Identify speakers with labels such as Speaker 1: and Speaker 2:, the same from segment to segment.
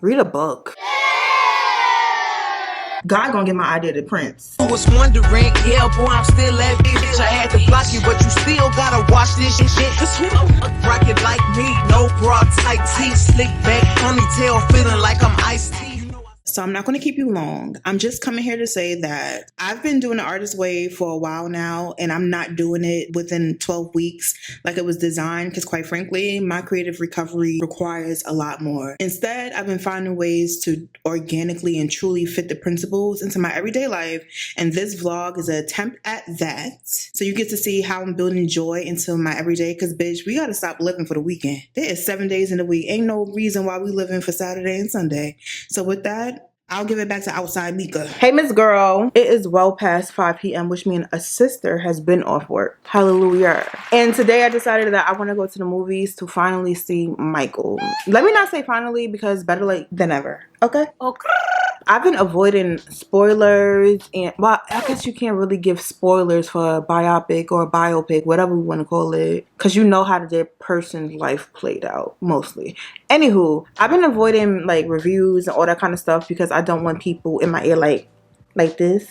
Speaker 1: Read a book. God gonna get my idea to Prince.
Speaker 2: I was wondering, yeah, boy, I'm still that bitch. I had to block you, but you still gotta watch this shit. Cause who the fuck rocket like me? No bra, tight tee, slick back, ponytail, feeling like I'm iced tea.
Speaker 1: So I'm not going to keep you long. I'm just coming here to say that I've been doing the artist way for a while now, and I'm not doing it within 12 weeks like it was designed, because quite frankly, my creative recovery requires a lot more. Instead, I've been finding ways to organically and truly fit the principles into my everyday life, and this vlog is an attempt at that. So you get to see how I'm building joy into my everyday, because bitch, we got to stop living for the weekend. There is 7 days in the week. Ain't no reason why we living for Saturday and Sunday. So with that, I'll give it back to outside Mika. Hey, Miss Girl. It is well past 5 p.m., which means a sister has been off work. Hallelujah. And today I decided that I want to go to the movies to finally see Michael. Let me not say finally, because better late than never. Okay? Okay. I've been avoiding spoilers, and well, I guess you can't really give spoilers for a biopic or a biopic, whatever we want to call it, because you know how their person's life played out, mostly. Anywho, I've been avoiding like reviews and all that kind of stuff because I don't want people in my ear like this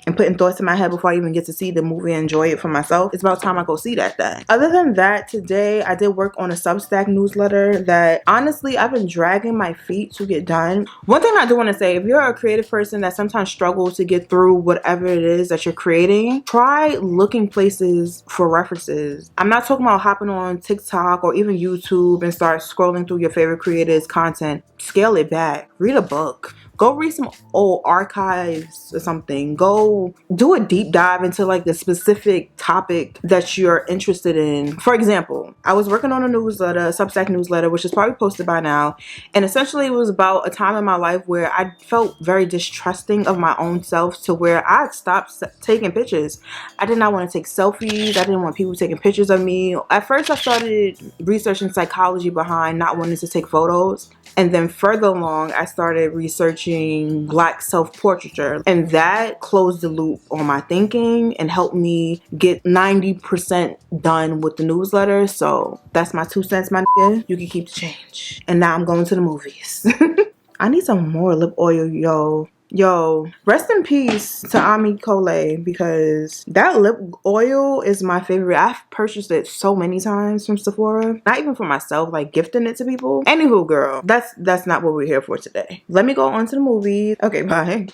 Speaker 1: and putting thoughts in my head before I even get to see the movie and enjoy it for myself. It's about time I go see that thing. Other than that, today I did work on a Substack newsletter that honestly I've been dragging my feet to get done. One thing I do want to say, if you're a creative person that sometimes struggles to get through whatever it is that you're creating, try looking places for references. I'm not talking about hopping on TikTok or even YouTube and start scrolling through your favorite creators' content. Scale it back. Read a book. Go read some old archives or something. Go do a deep dive into like the specific topic that you're interested in. For example, I was working on a newsletter, a Substack newsletter, which is probably posted by now. And essentially it was about a time in my life where I felt very distrusting of my own self, to where I stopped taking pictures. I did not want to take selfies. I didn't want people taking pictures of me. At first I started researching psychology behind not wanting to take photos. And then further along, I started researching Black self-portraiture, and that closed the loop on my thinking and helped me get 90% done with the newsletter. So that's my 2 cents, my nigga. You can keep the change. And now I'm going to the movies. I need some more lip oil, yo. Yo, rest in peace to Ami Cole, because that lip oil is my favorite. I've purchased it so many times from Sephora. Not even for myself, like gifting it to people. Anywho, girl, that's not what we're here for today. Let me go on to the movies. Okay, bye.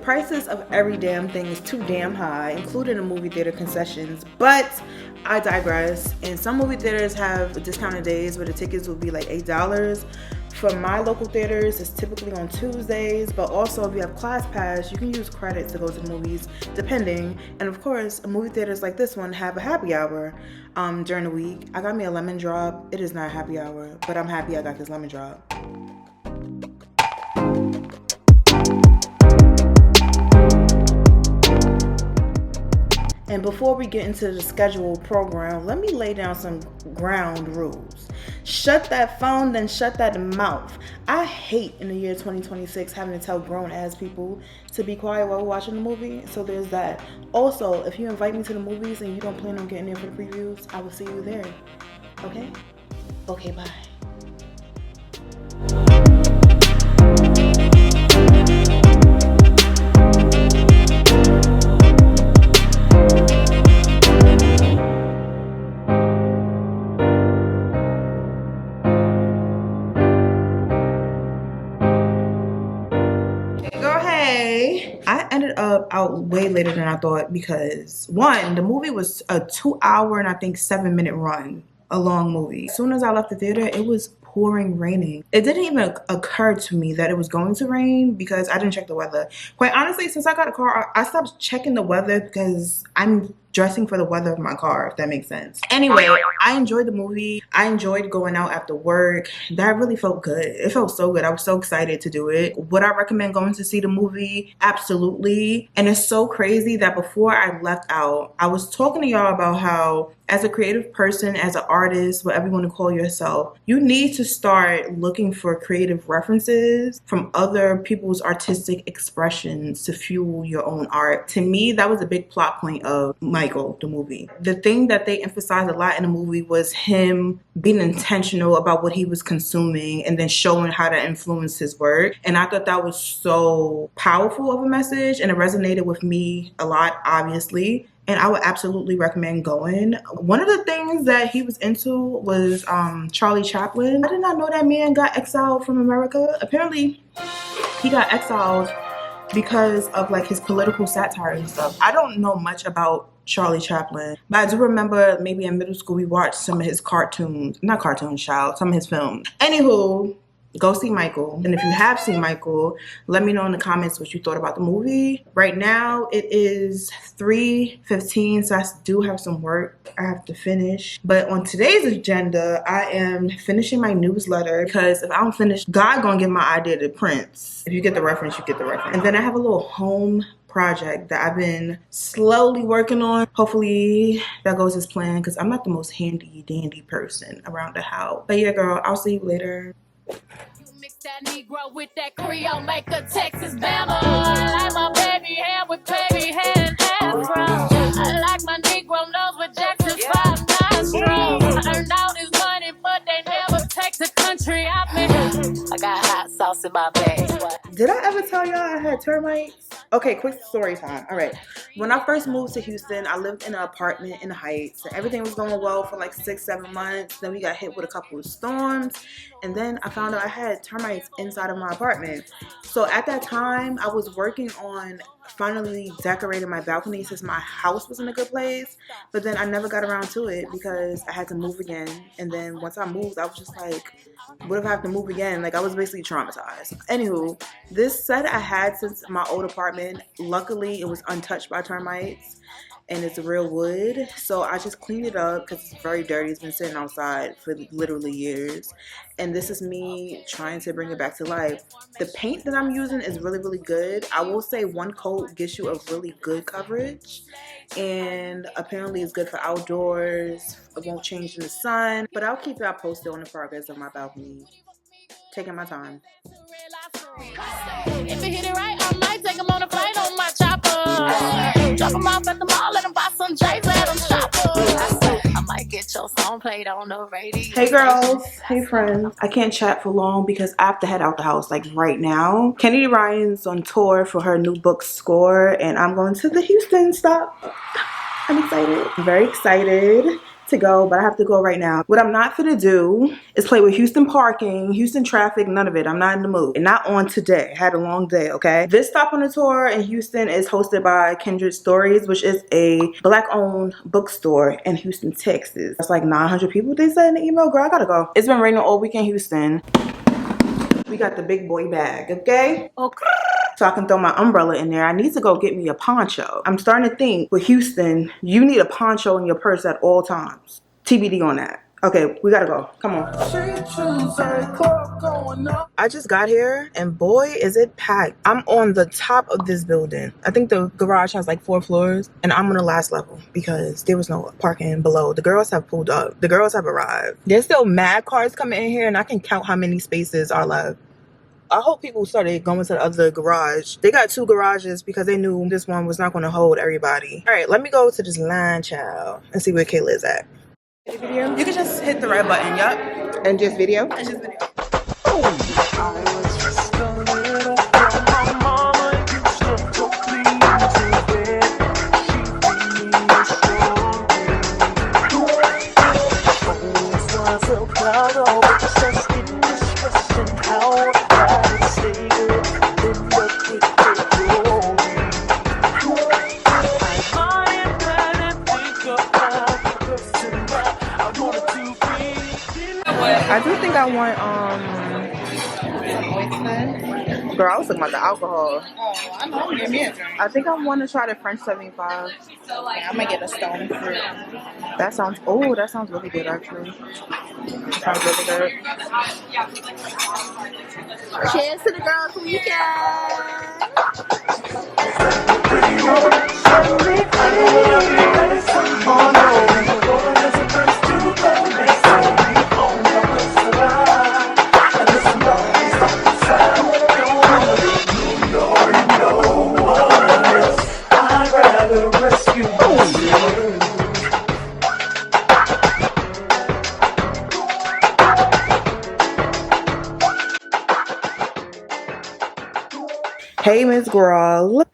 Speaker 1: Prices of every damn thing is too damn high, including the movie theater concessions, but I digress. And some movie theaters have discounted days where the tickets will be like $8. For my local theaters, it's typically on Tuesdays, but also if you have ClassPass, you can use credit to go to the movies, depending. And of course, movie theaters like this one have a happy hour during the week. I got me a lemon drop. It is not a happy hour, but I'm happy I got this lemon drop. And before we get into the scheduled program, let me lay down some ground rules. Shut that phone, then shut that mouth. I hate in the year 2026 having to tell grown ass people to be quiet while we're watching the movie. So there's that. Also, if you invite me to the movies and you don't plan on getting there for the previews, I will see you there. Okay? Okay, bye. I ended up out way later than I thought because, one, the movie was a 2 hour and I think 7-minute run, a long movie. As soon as I left the theater, it was pouring raining. It didn't even occur to me that it was going to rain because I didn't check the weather. Quite honestly, since I got a car, I stopped checking the weather because I'm dressing for the weather of my car, if that makes sense. Anyway, I enjoyed the movie. I enjoyed going out after work. That really felt good. It felt so good. I was so excited to do it. Would I recommend going to see the movie? Absolutely. And it's so crazy that before I left out, I was talking to y'all about how as a creative person, as an artist, whatever you want to call yourself, you need to start looking for creative references from other people's artistic expressions to fuel your own art. To me, that was a big plot point of Michael, the movie. The thing that they emphasized a lot in the movie was him being intentional about what he was consuming and then showing how that influenced his work. And I thought that was so powerful of a message, and it resonated with me a lot, obviously. And I would absolutely recommend going. One of the things that he was into was Charlie Chaplin. I did not know that man got exiled from America. Apparently, he got exiled because of like his political satire and stuff. I don't know much about Charlie Chaplin, but I do remember maybe in middle school we watched some of his cartoons. Not cartoons, child. Some of his films. Anywho, go see Michael. And if you have seen Michael, let me know in the comments what you thought about the movie. Right now, it is 3:15, so I do have some work I have to finish. But on today's agenda, I am finishing my newsletter because if I don't finish, God gonna give my idea to Prince. If you get the reference, you get the reference. And then I have a little home project that I've been slowly working on. Hopefully that goes as planned because I'm not the most handy dandy person around the house. But yeah, girl, I'll see you later.
Speaker 3: Mix that Negro with that Creole, make a Texas Bama. I like my baby hair with baby hair and afro. I like my Negro nose with Jackson 5 nostrils. Earned all this money, but they never take the country out me. I got hot sauce in my bag.
Speaker 1: Did I ever tell y'all I had termites? Okay, quick story time. All right. When I first moved to Houston, I lived in an apartment in the Heights. And everything was going well for like 6-7 months. Then we got hit with a couple of storms. And then I found out I had termites inside of my apartment. So at that time, I was working on finally decorating my balcony since my house was in a good place. But then I never got around to it because I had to move again. And then once I moved, I was just like, what if I have to move again? Like, I was basically traumatized. Anywho, this set I had since my old apartment, luckily it was untouched by termites and it's real wood. So I just cleaned it up because it's very dirty. It's been sitting outside for literally years. And this is me trying to bring it back to life. The paint that I'm using is really, really good. I will say one coat gives you a really good coverage. And apparently it's good for outdoors. It won't change in the sun. But I'll keep y'all posted on the progress of my balcony. Taking my time.
Speaker 3: If you hit it right, I might take him on a flight on my chopper. Drop him off at the mall, let him buy some J's, let him shop. I might get your song played on the radio.
Speaker 1: Hey girls, hey friends. I can't chat for long because I have to head out the house like right now. Kennedy Ryan's on tour for her new Bookstore and I'm going to the Houston stop. I'm excited. I'm very excited to go, but I have to go right now. What I'm not gonna do is play with Houston parking, Houston traffic, none of it. I'm not in the mood. And not on today. I had a long day, okay? This stop on the tour in Houston is hosted by Kindred Stories, which is a Black-owned bookstore in Houston, Texas. That's like 900 people, they said in the email. Girl, I gotta go. It's been raining all week in Houston. We got the big boy bag, okay? Okay. So I can throw my umbrella in there. I need to go get me a poncho. I'm starting to think with Houston, you need a poncho in your purse at all times. TBD on that. Okay, we gotta go. Come on. I just got here and boy, is it packed. I'm on the top of this building. I think the garage has like 4 floors and I'm on the last level because there was no parking below. The girls have pulled up. The girls have arrived. There's still mad cars coming in here and I can count how many spaces are left. I hope people started going to the other garage. They got 2 garages because they knew this one was not going to hold everybody. All right, let me go to this line, child, and see where Kayla is at. Video? You can just hit the red button, yup. And just video? And just video. I do think I want Girl, I was talking about the alcohol.
Speaker 4: Oh, I know. Give me a drink.
Speaker 1: I think I want to try the French 75.
Speaker 4: Yeah, I'm gonna get a stone fruit.
Speaker 1: That sounds, oh, that sounds really good actually. Sounds really good. Cheers to the girls from Mika. Hey, Miss Girl.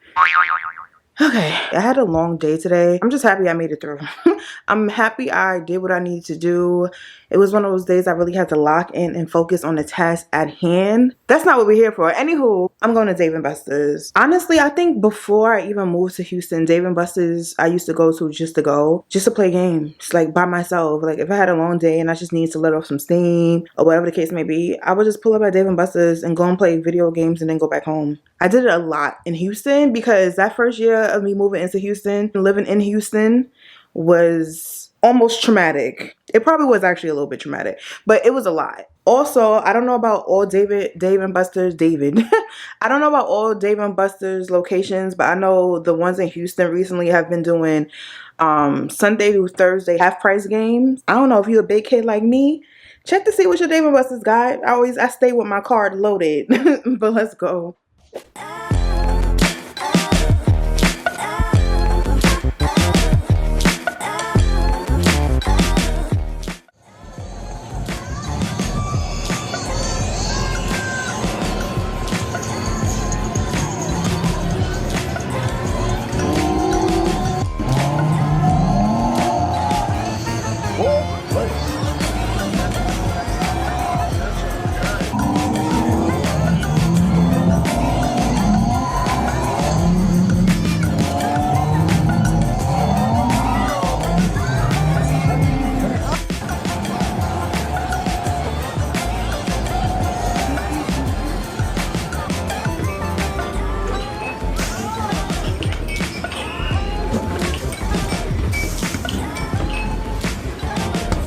Speaker 1: Okay, I had a long day today. I'm just happy I made it through. I'm happy I did what I needed to do. It was one of those days I really had to lock in and focus on the task at hand. That's not what we're here for. Anywho, I'm going to Dave & Buster's. Honestly, I think before I even moved to Houston, Dave & Buster's I used to go to just to play games, like by myself. Like if I had a long day and I just needed to let off some steam or whatever the case may be, I would just pull up at Dave & Buster's and go and play video games and then go back home. I did it a lot in Houston because that first year of me moving into Houston, living in Houston was almost traumatic. It probably was actually a little bit traumatic, but it was a lot. Also, I don't know about all Dave & Buster's. I don't know about all Dave & Buster's locations, but I know the ones in Houston recently have been doing Sunday through Thursday half price games. I don't know if you're a big kid like me. Check to see what your Dave & Buster's got. I stay with my card loaded, but let's go.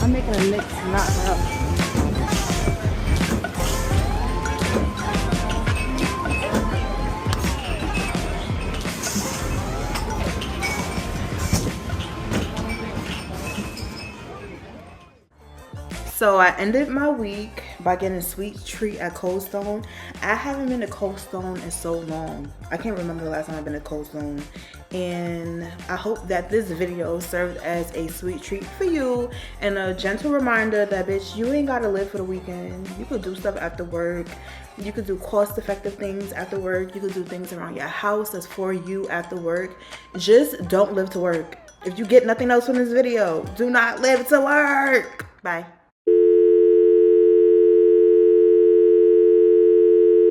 Speaker 1: I'm making a mix, not her. So I ended my week by getting a sweet treat at Cold Stone. I haven't been to Cold Stone in so long. I can't remember the last time I've been to Cold Stone. And I hope that this video served as a sweet treat for you and a gentle reminder that, bitch, you ain't gotta live for the weekend. You could do stuff after work. You could do cost-effective things after work. You could do things around your house that's for you after work. Just don't live to work. If you get nothing else from this video, do not live to work. Bye.